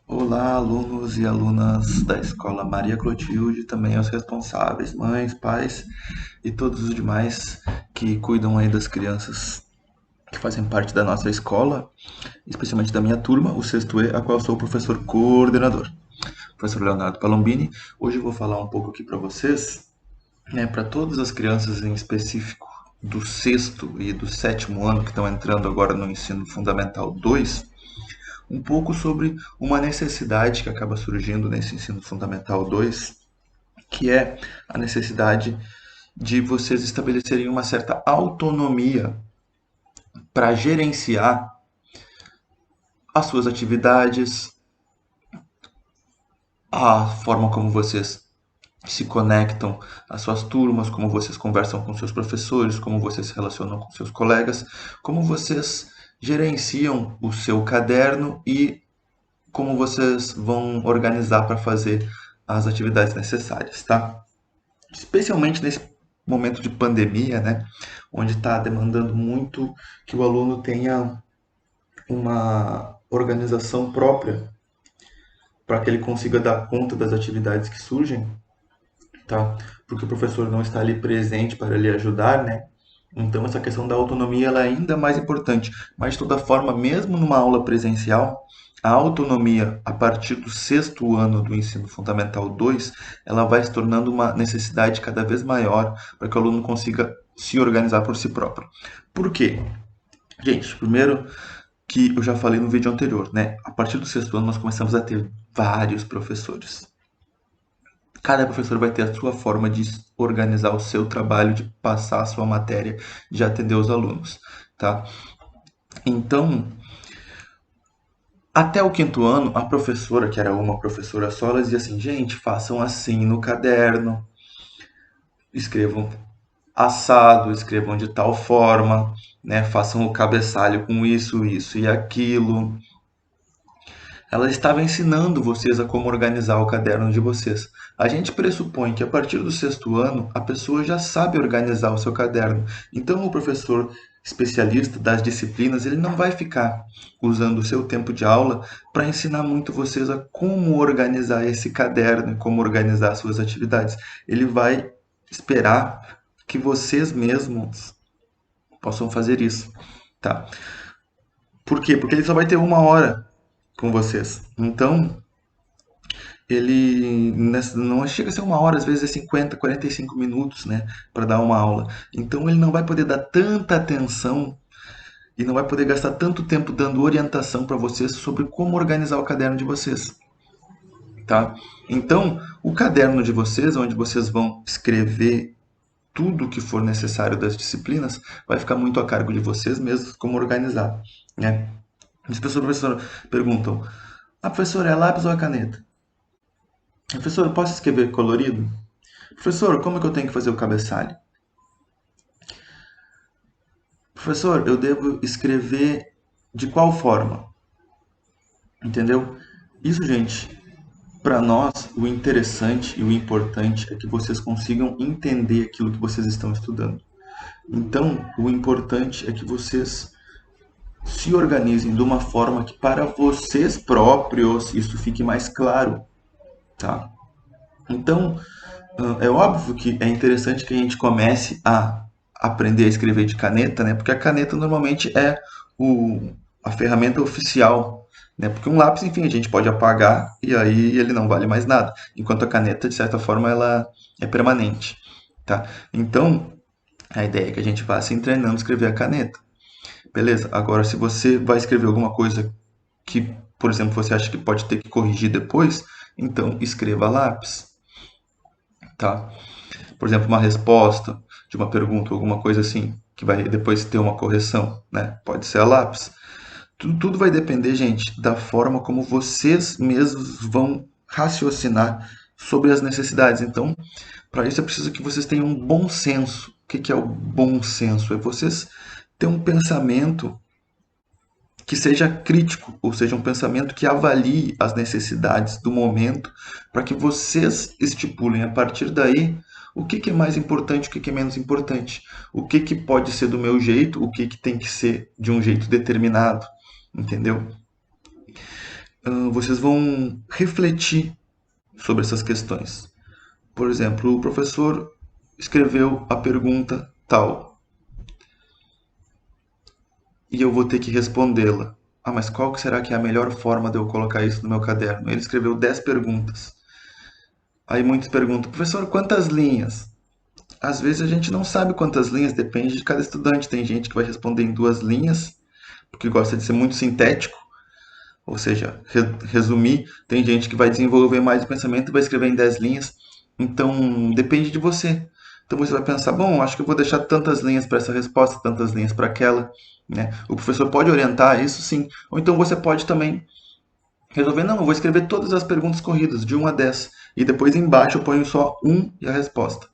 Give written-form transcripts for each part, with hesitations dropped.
Olá, alunos e alunas da Escola Maria Clotilde, também aos responsáveis, mães, pais e todos os demais que cuidam aí das crianças que fazem parte da nossa escola, especialmente da minha turma, o sexto E, a qual sou o professor coordenador, professor Leonardo Palombini. Hoje eu vou falar um pouco aqui para vocês, né, para todas as crianças em específico do sexto e do sétimo ano que estão entrando agora no ensino fundamental 2, um pouco sobre uma necessidade que acaba surgindo nesse ensino fundamental 2, que é a necessidade de vocês estabelecerem uma certa autonomia para gerenciar as suas atividades, a forma como vocês se conectam às suas turmas, como vocês conversam com seus professores, como vocês se relacionam com seus colegas, como vocês gerenciam o seu caderno e como vocês vão organizar para fazer as atividades necessárias, tá? Especialmente nesse momento de pandemia, né, onde está demandando muito que o aluno tenha uma organização própria para que ele consiga dar conta das atividades que surgem, tá? Porque o professor não está ali presente para lhe ajudar, né? Então essa questão da autonomia ela é ainda mais importante. Mas de toda forma, mesmo numa aula presencial, a autonomia a partir do sexto ano do ensino fundamental 2, ela vai se tornando uma necessidade cada vez maior para que o aluno consiga se organizar por si próprio. Por quê? Gente, primeiro que eu já falei no vídeo anterior, né? A partir do sexto ano nós começamos a ter vários professores. Cada professor vai ter a sua forma de organizar o seu trabalho, de passar a sua matéria, de atender os alunos, tá? Então, até o quinto ano, a professora, que era uma professora só, ela dizia assim, gente, façam assim no caderno, escrevam assado, escrevam de tal forma, né? Façam o cabeçalho com isso, isso e aquilo. Ela estava ensinando vocês a como organizar o caderno de vocês. A gente pressupõe que a partir do sexto ano a pessoa já sabe organizar o seu caderno. Então o professor especialista das disciplinas ele não vai ficar usando o seu tempo de aula para ensinar muito vocês a como organizar esse caderno e como organizar suas atividades. Ele vai esperar que vocês mesmos possam fazer isso, tá? Por quê? Porque ele só vai ter uma hora com vocês. Então, ele não chega a ser uma hora, às vezes é 50, 45 minutos, né, para dar uma aula. Então ele não vai poder dar tanta atenção e não vai poder gastar tanto tempo dando orientação para vocês sobre como organizar o caderno de vocês, tá? Então, o caderno de vocês, onde vocês vão escrever tudo o que for necessário das disciplinas, vai ficar muito a cargo de vocês mesmos como organizar, né? As pessoas, professor, perguntam: "Ah, professor, é lápis ou é caneta? Professor, eu posso escrever colorido? Professor, como é que eu tenho que fazer o cabeçalho? Professor, eu devo escrever de qual forma? Entendeu? Isso, gente, para nós, o interessante e o importante é que vocês consigam entender aquilo que vocês estão estudando. Então, o importante é que vocês se organizem de uma forma que para vocês próprios isso fique mais claro, tá? Então, é óbvio que é interessante que a gente comece a aprender a escrever de caneta, né? Porque a caneta normalmente é a ferramenta oficial, né? Porque um lápis, enfim, a gente pode apagar e aí ele não vale mais nada, enquanto a caneta, de certa forma, ela é permanente, tá? Então, a ideia é que a gente vá se treinando a escrever a caneta, beleza? Agora, se você vai escrever alguma coisa que, por exemplo, você acha que pode ter que corrigir depois, então escreva a lápis, tá? Por exemplo, uma resposta de uma pergunta, alguma coisa assim, que vai depois ter uma correção, né? Pode ser a lápis. Tudo vai depender, gente, da forma como vocês mesmos vão raciocinar sobre as necessidades. Então, para isso é preciso que vocês tenham um bom senso. O que é o bom senso? É vocês ter um pensamento que seja crítico, ou seja, um pensamento que avalie as necessidades do momento, para que vocês estipulem a partir daí o que é mais importante, o que é menos importante, o que pode ser do meu jeito, o que tem que ser de um jeito determinado, entendeu? vocês vão refletir sobre essas questões. Por exemplo, o professor escreveu a pergunta tal e eu vou ter que respondê-la. Ah, mas qual que será que é a melhor forma de eu colocar isso no meu caderno? Ele escreveu 10 perguntas. Aí muitos perguntam, professor, quantas linhas? Às vezes a gente não sabe quantas linhas, depende de cada estudante. Tem gente que vai responder em 2 linhas, porque gosta de ser muito sintético, ou seja, resumir. Tem gente que vai desenvolver mais o pensamento e vai escrever em 10 linhas. Então, depende de você. Então você vai pensar, bom, acho que eu vou deixar tantas linhas para essa resposta, tantas linhas para aquela, né? O professor pode orientar isso, sim. Ou então você pode também resolver, não, eu vou escrever todas as perguntas corridas, de 1 a 10, e depois embaixo eu ponho só 1 e a resposta,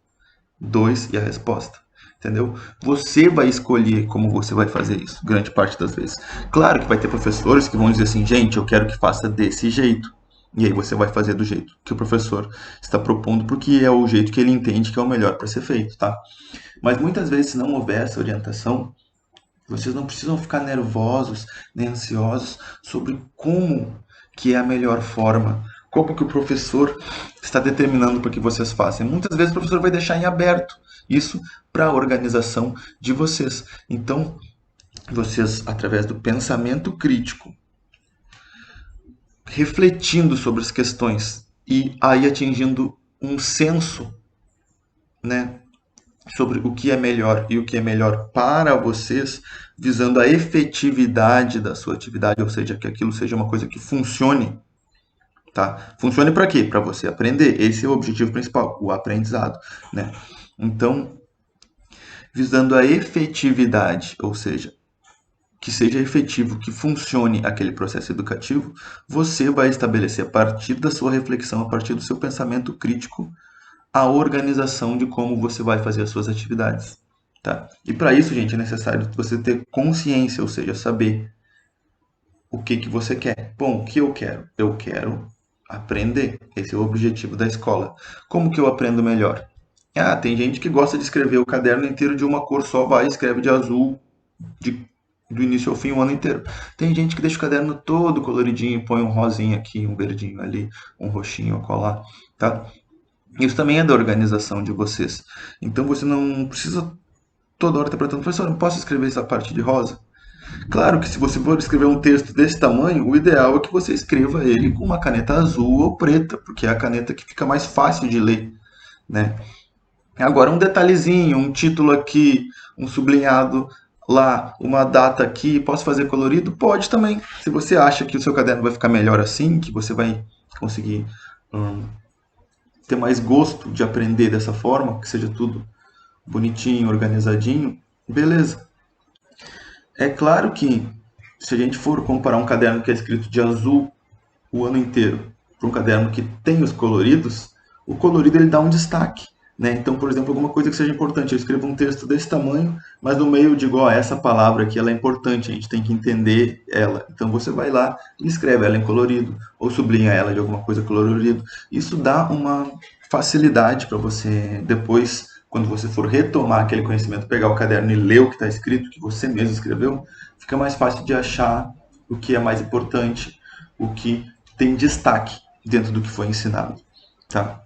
2 e a resposta. Entendeu? Você vai escolher como você vai fazer isso, grande parte das vezes. Claro que vai ter professores que vão dizer assim, gente, eu quero que faça desse jeito. E aí você vai fazer do jeito que o professor está propondo, porque é o jeito que ele entende que é o melhor para ser feito, tá? Mas muitas vezes, se não houver essa orientação, vocês não precisam ficar nervosos nem ansiosos sobre como que é a melhor forma, como que o professor está determinando para que vocês façam. Muitas vezes o professor vai deixar em aberto isso para a organização de vocês. Então, vocês, através do pensamento crítico, refletindo sobre as questões e aí atingindo um senso, né, sobre o que é melhor e o que é melhor para vocês, visando a efetividade da sua atividade, ou seja, que aquilo seja uma coisa que funcione, tá? Funcione para quê? Para você aprender. Esse é o objetivo principal, o aprendizado, né? Então, visando a efetividade, ou seja, que seja efetivo, que funcione aquele processo educativo, você vai estabelecer a partir da sua reflexão, a partir do seu pensamento crítico, a organização de como você vai fazer as suas atividades. Tá? E para isso, gente, é necessário você ter consciência, ou seja, saber o que, que você quer. Bom, o que eu quero? Eu quero aprender. Esse é o objetivo da escola. Como que eu aprendo melhor? Ah, tem gente que gosta de escrever o caderno inteiro de uma cor só, vai e escreve de azul, de, do início ao fim, o ano inteiro. Tem gente que deixa o caderno todo coloridinho, põe um rosinho aqui, um verdinho ali, um roxinho a colar, tá? Isso também é da organização de vocês. Então você não precisa toda hora estar perguntando, professor, eu posso escrever essa parte de rosa? Claro que se você for escrever um texto desse tamanho, o ideal é que você escreva ele com uma caneta azul ou preta, porque é a caneta que fica mais fácil de ler, né? Agora, um detalhezinho, um título aqui, um sublinhado lá, uma data aqui, posso fazer colorido? Pode também. Se você acha que o seu caderno vai ficar melhor assim, que você vai conseguir hum, ter mais gosto de aprender dessa forma, que seja tudo bonitinho, organizadinho, beleza. É claro que se a gente for comparar um caderno que é escrito de azul o ano inteiro para um caderno que tem os coloridos, o colorido ele dá um destaque. Né? Então, por exemplo, alguma coisa que seja importante, eu escrevo um texto desse tamanho, mas no meio eu digo, ó, essa palavra aqui ela é importante, a gente tem que entender ela. Então você vai lá e escreve ela em colorido, ou sublinha ela de alguma coisa colorido. Isso dá uma facilidade para você depois, quando você for retomar aquele conhecimento, pegar o caderno e ler o que está escrito, que você mesmo escreveu, fica mais fácil de achar o que é mais importante, o que tem destaque dentro do que foi ensinado, tá?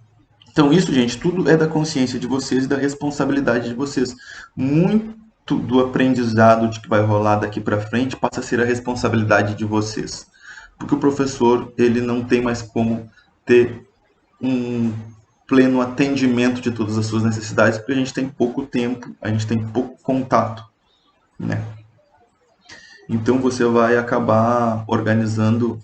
Então isso, gente, tudo é da consciência de vocês e da responsabilidade de vocês. Muito do aprendizado de que vai rolar daqui para frente passa a ser a responsabilidade de vocês. Porque o professor, ele não tem mais como ter um pleno atendimento de todas as suas necessidades, porque a gente tem pouco tempo, a gente tem pouco contato, né? Então você vai acabar organizando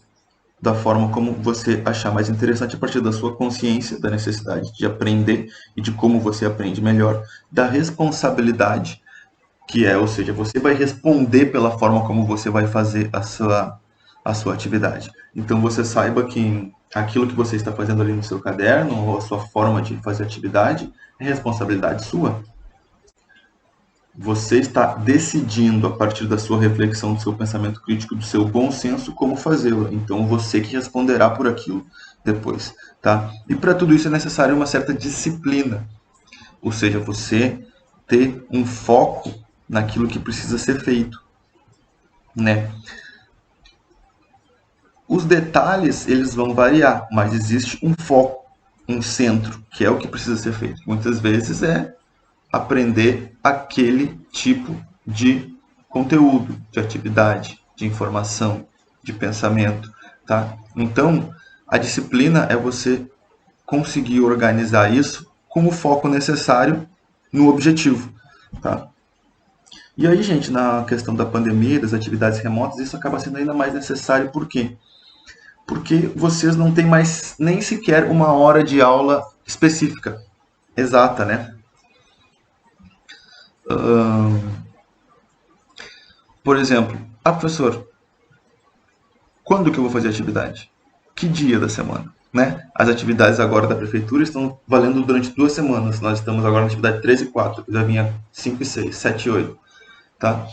da forma como você achar mais interessante a partir da sua consciência, da necessidade de aprender e de como você aprende melhor, da responsabilidade que é, ou seja, você vai responder pela forma como você vai fazer a sua atividade. Então você saiba que aquilo que você está fazendo ali no seu caderno, ou a sua forma de fazer atividade, é responsabilidade sua. Você está decidindo, a partir da sua reflexão, do seu pensamento crítico, do seu bom senso, como fazê-lo. Então, você que responderá por aquilo depois, tá? E para tudo isso é necessário uma certa disciplina, ou seja, você ter um foco naquilo que precisa ser feito, né? Os detalhes, eles vão variar, mas existe um foco, um centro, que é o que precisa ser feito. Muitas vezes é aprender aquele tipo de conteúdo, de atividade, de informação, de pensamento, tá? Então, a disciplina é você conseguir organizar isso com o foco necessário no objetivo, tá? E aí, gente, na questão da pandemia, das atividades remotas, isso acaba sendo ainda mais necessário, por quê? Porque vocês não têm mais nem sequer uma hora de aula específica, exata, né? Por exemplo, professor, quando que eu vou fazer atividade? Que dia da semana? Né? As atividades agora da prefeitura estão valendo durante 2 semanas. Nós estamos agora na atividade 3 e 4, que já vinha 5 e 6, 7 e 8. Tá?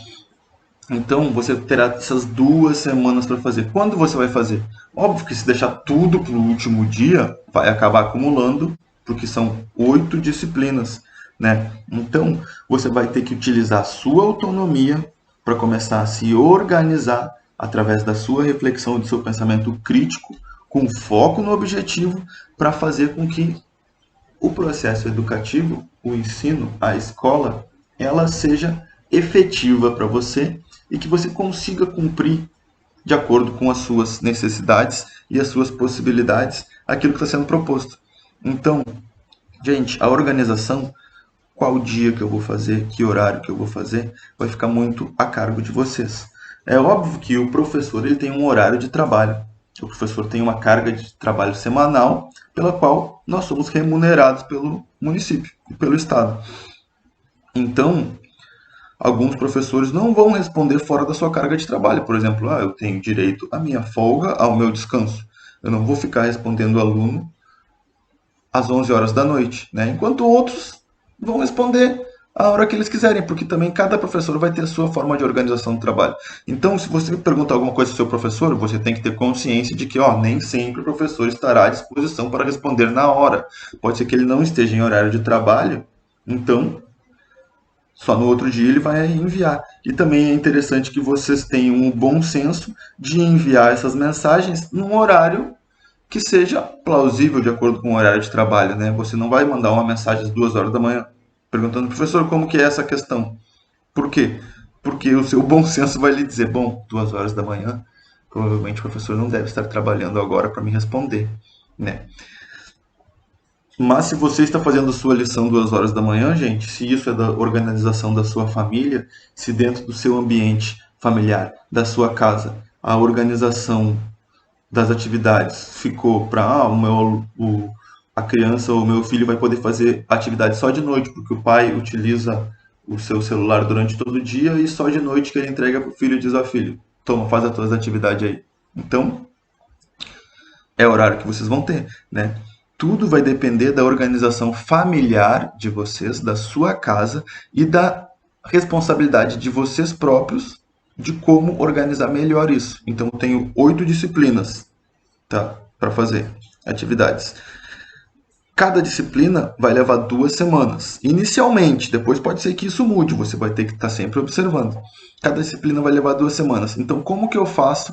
Então você terá essas 2 semanas para fazer. Quando você vai fazer? Óbvio que se deixar tudo para o último dia, vai acabar acumulando, porque são 8 disciplinas. Né? Então você vai ter que utilizar a sua autonomia para começar a se organizar através da sua reflexão, do seu pensamento crítico, com foco no objetivo, para fazer com que o processo educativo, o ensino, a escola, ela seja efetiva para você e que você consiga cumprir de acordo com as suas necessidades e as suas possibilidades aquilo que está sendo proposto. Então, gente, a organização, qual dia que eu vou fazer, que horário que eu vou fazer, vai ficar muito a cargo de vocês. É óbvio que o professor ele tem um horário de trabalho. O professor tem uma carga de trabalho semanal, pela qual nós somos remunerados pelo município e pelo estado. Então, alguns professores não vão responder fora da sua carga de trabalho. Por exemplo, eu tenho direito à minha folga, ao meu descanso. Eu não vou ficar respondendo o aluno às 11 horas da noite, né? Enquanto outros vão responder a hora que eles quiserem, porque também cada professor vai ter a sua forma de organização do trabalho. Então, se você perguntar alguma coisa ao seu professor, você tem que ter consciência de que, nem sempre o professor estará à disposição para responder na hora. Pode ser que ele não esteja em horário de trabalho, então só no outro dia ele vai enviar. E também é interessante que vocês tenham um bom senso de enviar essas mensagens num horário que seja plausível de acordo com o horário de trabalho, né? Você não vai mandar uma mensagem às 2 horas da manhã perguntando, professor, como que é essa questão? Por quê? Porque o seu bom senso vai lhe dizer, bom, 2 horas da manhã, provavelmente o professor não deve estar trabalhando agora para me responder, né? Mas se você está fazendo a sua lição 2 horas da manhã, gente, se isso é da organização da sua família, se dentro do seu ambiente familiar, da sua casa, a organização das atividades ficou para a criança ou o meu filho vai poder fazer atividade só de noite, porque o pai utiliza o seu celular durante todo o dia e só de noite que ele entrega para o filho e diz, filho, toma, faz as tuas atividades aí. Então, é o horário que vocês vão ter, né? Tudo vai depender da organização familiar de vocês, da sua casa e da responsabilidade de vocês próprios de como organizar melhor isso. Então, eu tenho 8 disciplinas, tá, para fazer atividades. Cada disciplina vai levar 2 semanas. Inicialmente, depois pode ser que isso mude, você vai ter que estar sempre observando. Cada disciplina vai levar 2 semanas. Então, como que eu faço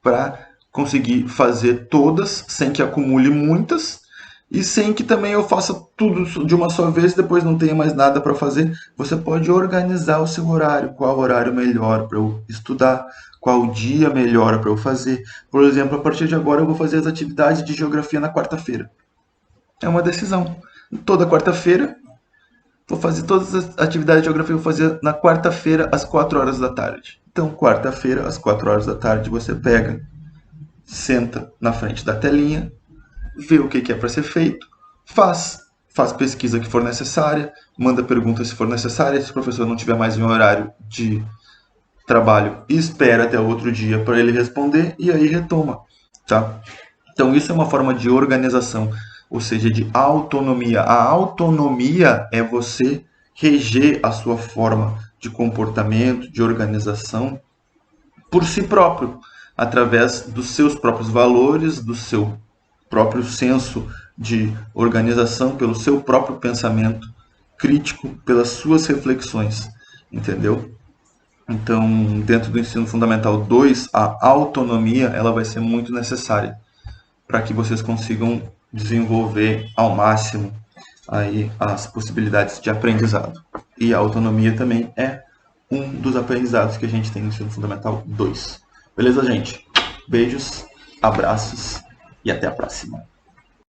para conseguir fazer todas sem que acumule muitas e sem que também eu faça tudo de uma só vez e depois não tenha mais nada para fazer? Você pode organizar o seu horário, qual horário melhor para eu estudar, qual dia melhor para eu fazer. Por exemplo, a partir de agora eu vou fazer as atividades de geografia na quarta-feira. É uma decisão. Toda quarta-feira, vou fazer todas as atividades de geografia, vou fazer na quarta-feira, às 4 horas da tarde. Então, quarta-feira, às 4 horas da tarde, você pega, senta na frente da telinha, vê o que é para ser feito, faz pesquisa que for necessária, manda perguntas se for necessária, se o professor não tiver mais em horário de trabalho, espera até o outro dia para ele responder e aí retoma, tá? Então, isso é uma forma de organização, ou seja, de autonomia. A autonomia é você reger a sua forma de comportamento, de organização, por si próprio, através dos seus próprios valores, do seu próprio senso de organização, pelo seu próprio pensamento crítico, pelas suas reflexões, entendeu? Então, dentro do ensino fundamental 2, a autonomia ela vai ser muito necessária para que vocês consigam desenvolver ao máximo aí as possibilidades de aprendizado. E a autonomia também é um dos aprendizados que a gente tem no ensino fundamental 2. Beleza, gente? Beijos, abraços e até a próxima.